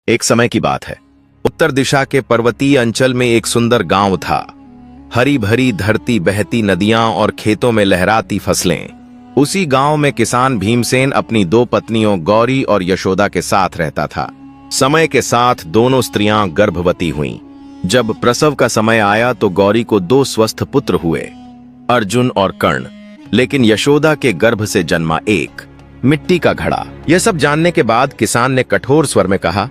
एक समय की बात है। उत्तर दिशा के पर्वतीय अंचल में एक सुंदर गांव था। हरी भरी धरती, बहती नदियां और खेतों में लहराती फसलें। उसी गांव में किसान भीमसेन अपनी दो पत्नियों गौरी और यशोदा के साथ रहता था। समय के साथ दोनों स्त्रियां गर्भवती हुईं। जब प्रसव का समय आया तो गौरी को दो स्वस्थ पुत्र हुए, अर्जुन और कर्ण। लेकिन यशोदा के गर्भ से जन्मा एक मिट्टी का घड़ा। यह सब जानने के बाद किसान ने कठोर स्वर में कहा,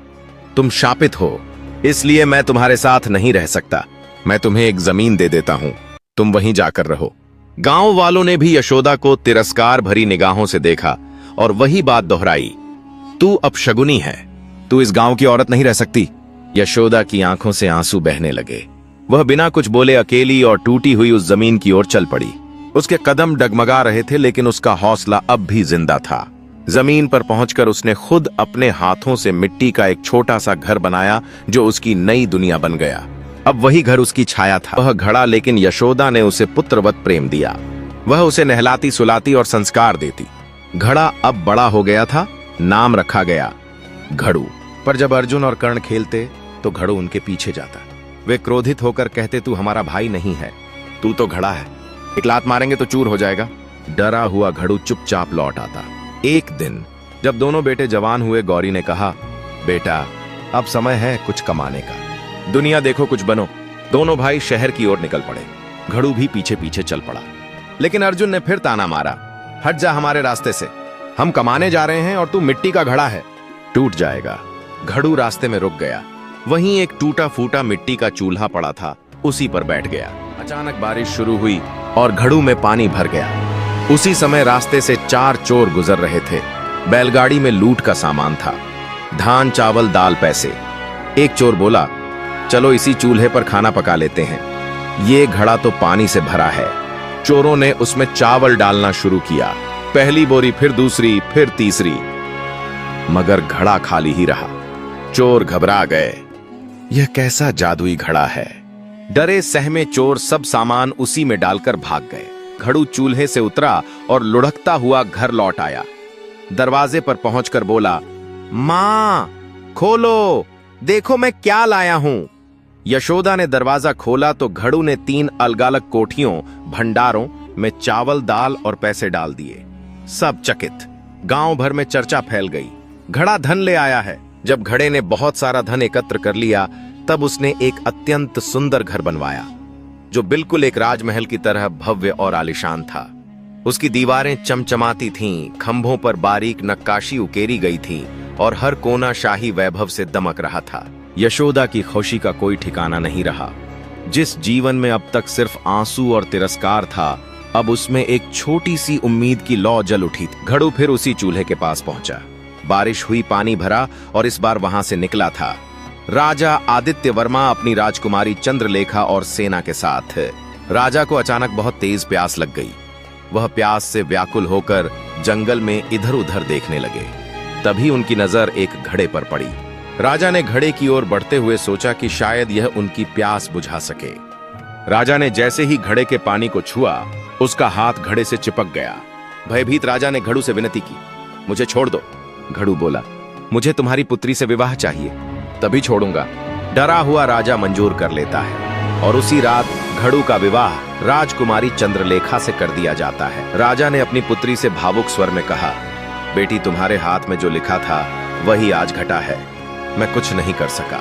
तुम शापित हो, इसलिए मैं तुम्हारे साथ नहीं रह सकता। मैं तुम्हें एक जमीन दे देता हूं, तुम वहीं जाकर रहो। गांव वालों ने भी यशोदा को तिरस्कार भरी निगाहों से देखा और वही बात दोहराई, तू अपशगुनी है, तू इस गांव की औरत नहीं रह सकती। यशोदा की आंखों से आंसू बहने लगे। वह बिना कुछ बोले अकेली और टूटी हुई उस जमीन की ओर चल पड़ी। उसके कदम डगमगा रहे थे, लेकिन उसका हौसला अब भी जिंदा था। जमीन पर पहुंचकर उसने खुद अपने हाथों से मिट्टी का एक छोटा सा घर बनाया, जो उसकी नई दुनिया बन गया। अब वही घर उसकी छाया था, वह घड़ा। लेकिन यशोदा ने उसे पुत्रवत प्रेम दिया। वह उसे नहलाती सुलाती और संस्कार देती। घड़ा अब बड़ा हो गया था, नाम रखा गया घड़ू। पर जब अर्जुन और कर्ण खेलते तो घड़ू उनके पीछे जाता। वे क्रोधित होकर कहते, तू हमारा भाई नहीं है, तू तो घड़ा है, एक लात मारेंगे तो चूर हो जाएगा। डरा हुआ घड़ू चुपचाप लौट आता। एक दिन जब दोनों बेटे जवान हुए, गौरी ने कहा, बेटा अब समय है कुछ कमाने का, दुनिया देखो, कुछ बनो। दोनों भाई शहर की ओर निकल पड़े। घड़ू भी पीछे पीछे चल पड़ा। लेकिन अर्जुन ने फिर ताना मारा, हट जा हमारे रास्ते से, हम कमाने जा रहे हैं और तू मिट्टी का घड़ा है, टूट जाएगा। घड़ू रास्ते में रुक गया। वहीं एक टूटा फूटा मिट्टी का चूल्हा पड़ा था, उसी पर बैठ गया। अचानक बारिश शुरू हुई और घड़ू में पानी भर गया। उसी समय रास्ते से चार चोर गुजर रहे थे। बैलगाड़ी में लूट का सामान था, धान, चावल, दाल, पैसे। एक चोर बोला, चलो इसी चूल्हे पर खाना पका लेते हैं, ये घड़ा तो पानी से भरा है। चोरों ने उसमें चावल डालना शुरू किया, पहली बोरी, फिर दूसरी, फिर तीसरी, मगर घड़ा खाली ही रहा। चोर घबरा गए, यह कैसा जादुई घड़ा है। डरे सहमे चोर सब सामान उसी में डालकर भाग गए। घड़ू चूल्हे से उतरा और लुढ़कता हुआ घर लौट आया। दरवाजे पर पहुंचकर बोला, मां खोलो, देखो मैं क्या लाया हूं। यशोदा ने दरवाजा खोला तो घड़ू ने 3 अलग-अलग कोठियों, भंडारों में चावल, दाल और पैसे डाल दिए। सब चकित। गांव भर में चर्चा फैल गई, घड़ा धन ले आया है। जब घड़े ने बहुत सारा धन एकत्र कर लिया, तब उसने एक अत्यंत सुंदर घर बनवाया, जो बिल्कुल एक राजमहल की तरह भव्य और आलीशान था। उसकी दीवारें चमचमाती थीं, खंभों पर बारीक नक्काशी उकेरी गई थी और हर कोना शाही वैभव से दमक रहा था। यशोदा की खुशी का कोई ठिकाना नहीं रहा। जिस जीवन में अब तक सिर्फ आंसू और तिरस्कार था, अब उसमें एक छोटी सी उम्मीद की लौ जल उठी थी। घड़ू फिर उसी चूल्हे के पास पहुंचा। बारिश हुई, पानी भरा और इस बार वहां से निकला था राजा आदित्य वर्मा अपनी राजकुमारी चंद्रलेखा और सेना के साथ। राजा को अचानक बहुत तेज प्यास लग गई। वह प्यास से व्याकुल होकर जंगल में इधर उधर देखने लगे। तभी उनकी नजर एक घड़े पर पड़ी। राजा ने घड़े की ओर बढ़ते हुए सोचा कि शायद यह उनकी प्यास बुझा सके। राजा ने जैसे ही घड़े के पानी को छुआ, उसका हाथ घड़े से चिपक गया। भयभीत राजा ने घड़ू से विनती की, मुझे छोड़ दो। घड़ू बोला, मुझे तुम्हारी पुत्री से विवाह चाहिए, तभी छोड़ूंगा। डरा हुआ राजा मंजूर कर लेता है और उसी रात घड़ू का विवाह राजकुमारी चंद्रलेखा से कर दिया जाता है। राजा ने अपनी पुत्री से भावुक स्वर में कहा, बेटी तुम्हारे हाथ में जो लिखा था वही आज घटा है, मैं कुछ नहीं कर सका।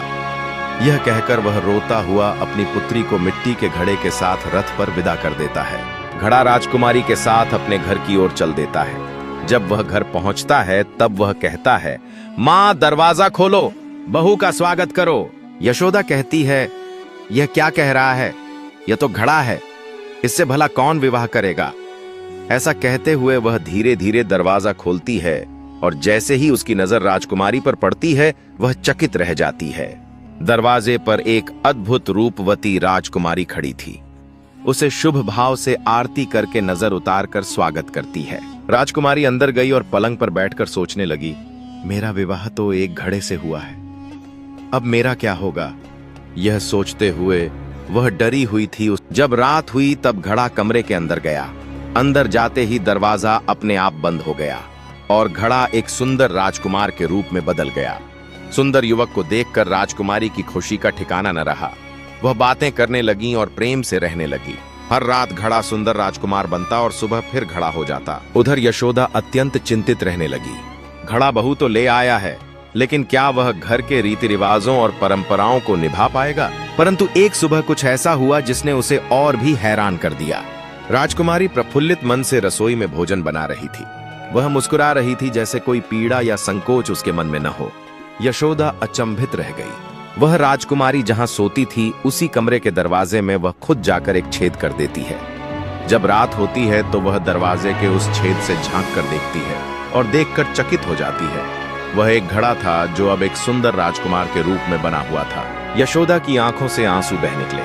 यह कहकर वह रोता हुआ अपनी पुत्री को मिट्टी के घड़े के साथ रथ पर विदा कर देता है। घड़ा राजकुमारी के साथ अपने घर की ओर चल देता है। जब वह घर पहुंचता है तब वह कहता है, मां दरवाजा खोलो, बहू का स्वागत करो। यशोदा कहती है, यह क्या कह रहा है, यह तो घड़ा है, इससे भला कौन विवाह करेगा। ऐसा कहते हुए वह धीरे धीरे दरवाजा खोलती है और जैसे ही उसकी नजर राजकुमारी पर पड़ती है, वह चकित रह जाती है। दरवाजे पर एक अद्भुत रूपवती राजकुमारी खड़ी थी। उसे शुभ भाव से आरती करके नजर उतार कर स्वागत करती है। राजकुमारी अंदर गई और पलंग पर बैठकर सोचने लगी, मेरा विवाह तो एक घड़े से हुआ है, अब मेरा क्या होगा। यह सोचते हुए वह डरी हुई थी। जब रात हुई तब घड़ा कमरे के अंदर गया। अंदर जाते ही दरवाजा अपने आप बंद हो गया और घड़ा एक सुंदर राजकुमार के रूप में बदल गया। सुंदर युवक को देखकर राजकुमारी की खुशी का ठिकाना न रहा। वह बातें करने लगी और प्रेम से रहने लगी। हर रात घड़ा सुंदर राजकुमार बनता और सुबह फिर घड़ा हो जाता। उधर यशोदा अत्यंत चिंतित रहने लगी। घड़ा बहू तो ले आया है, लेकिन क्या वह घर के रीति रिवाजों और परंपराओं को निभा पाएगा? परंतु एक सुबह कुछ ऐसा हुआ जिसने उसे और भी हैरान कर दिया। राजकुमारी प्रफुल्लित मन से रसोई में भोजन बना रही थी। वह मुस्कुरा रही थी जैसे कोई पीड़ा या संकोच उसके मन में न हो। यशोदा अचंभित रह गई। वह राजकुमारी जहां सोती थी उसी कमरे के दरवाजे में वह खुद जाकर एक छेद कर देती है। जब रात होती है तो वह दरवाजे के उस छेद से झांक कर देखती है और देखकर चकित हो जाती है। वह एक घड़ा था जो अब एक सुंदर राजकुमार के रूप में बना हुआ था। यशोदा की आंखों से आंसू बह निकले।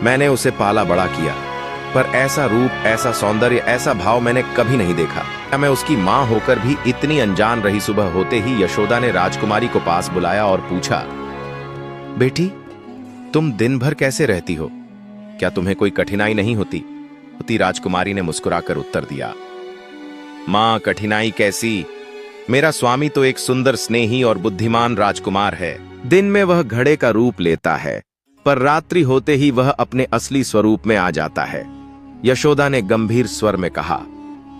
मैंने उसे पाला बड़ा किया, पर ऐसा रूप, ऐसा सौंदर्य, ऐसा भाव मैंने कभी नहीं देखा। क्या मैं उसकी मां होकर भी इतनी अनजान रही? सुबह होते ही यशोदा ने राजकुमारी को पास बुलाया और पूछा, बेटी, तुम दिन भर कैसे रहती हो? क्या तुम्हें कोई कठिनाई नहीं होती? राजकुमारी ने मुस्कुराकर उत्तर दिया, मां, कठिनाई कैसी? मेरा स्वामी तो एक सुंदर, स्नेही और बुद्धिमान राजकुमार है। दिन में वह घड़े का रूप लेता है, पर रात्रि होते ही वह अपने असली स्वरूप में आ जाता है। यशोदा ने गंभीर स्वर में कहा,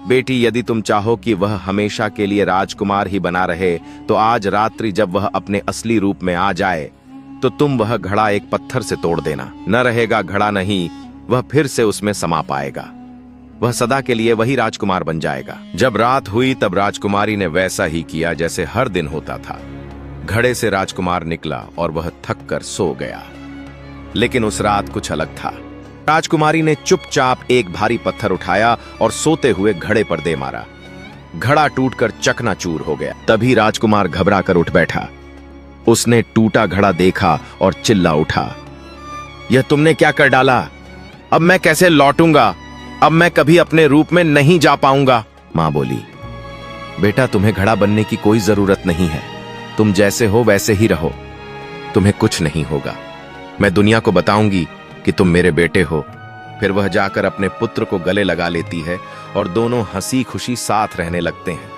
बेटी, यदि तुम चाहो कि वह हमेशा के लिए राजकुमार ही बना रहे, तो आज रात्रि जब वह अपने असली रूप में आ जाए तो तुम वह घड़ा एक पत्थर से तोड़ देना। न रहेगा घड़ा, नहीं, वह फिर से उसमें समा पाएगा। वह सदा के लिए वही राजकुमार बन जाएगा। जब रात हुई तब राजकुमारी ने वैसा ही किया जैसे हर दिन होता था। घड़े से राजकुमार निकला और वह थक कर सो गया। लेकिन उस रात कुछ अलग था। राजकुमारी ने चुपचाप एक भारी पत्थर उठाया और सोते हुए घड़े पर दे मारा। घड़ा टूटकर चकनाचूर हो गया। तभी राजकुमार घबरा कर उठ बैठा। उसने टूटा घड़ा देखा और चिल्ला उठा, यह तुमने क्या कर डाला? अब मैं कैसे लौटूंगा? अब मैं कभी अपने रूप में नहीं जा पाऊंगा। मां बोली, बेटा, तुम्हें घड़ा बनने की कोई जरूरत नहीं है। तुम जैसे हो वैसे ही रहो, तुम्हें कुछ नहीं होगा। मैं दुनिया को बताऊंगी कि तुम मेरे बेटे हो। फिर वह जाकर अपने पुत्र को गले लगा लेती है और दोनों हंसी खुशी साथ रहने लगते हैं।